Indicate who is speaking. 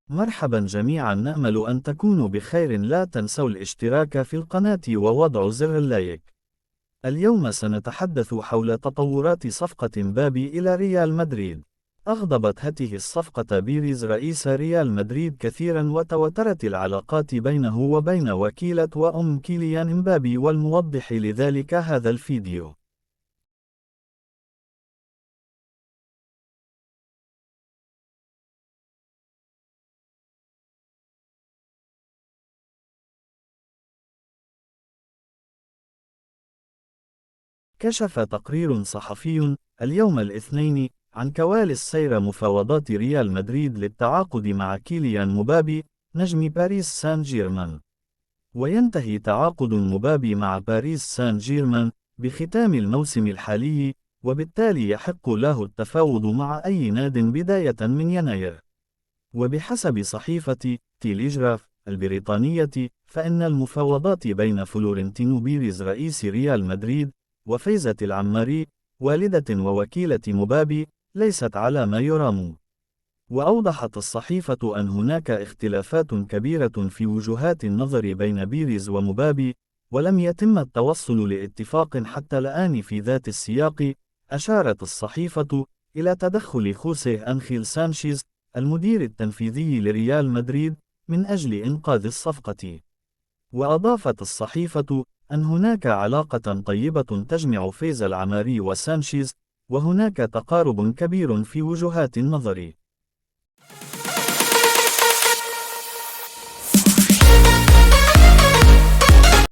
Speaker 1: مرحبا جميعا، نأمل أن تكونوا بخير. لا تنسوا الاشتراك في القناة ووضع زر اللايك. اليوم سنتحدث حول تطورات صفقة مبابي إلى ريال مدريد. أغضبت هذه الصفقة بيريز رئيس ريال مدريد كثيرا، وتوترت العلاقات بينه وبين وكيلة وأم كيليان مبابي، والموضح لذلك هذا الفيديو. كشف تقرير صحفي اليوم الاثنين عن كواليس سير مفاوضات ريال مدريد للتعاقد مع كيليان مبابي نجم باريس سان جيرمان. وينتهي تعاقد مبابي مع باريس سان جيرمان بختام الموسم الحالي، وبالتالي يحق له التفاوض مع أي ناد بداية من يناير. وبحسب صحيفة تيليجراف البريطانية، فإن المفاوضات بين فلورنتينو بيريز رئيس ريال مدريد وفايزة العماري والدة ووكيلة مبابي ليست على ما يرام. وأوضحت الصحيفة أن هناك اختلافات كبيرة في وجهات النظر بين بيريز ومبابي، ولم يتم التوصل لاتفاق حتى الآن في ذات السياق. أشارت الصحيفة إلى تدخل خوسيه أنخيل سانشيز المدير التنفيذي لريال مدريد من أجل إنقاذ الصفقة. وأضافت الصحيفة أن هناك علاقة طيبة تجمع فايز العماري وسانشيز، وهناك تقارب كبير في وجهات النظر.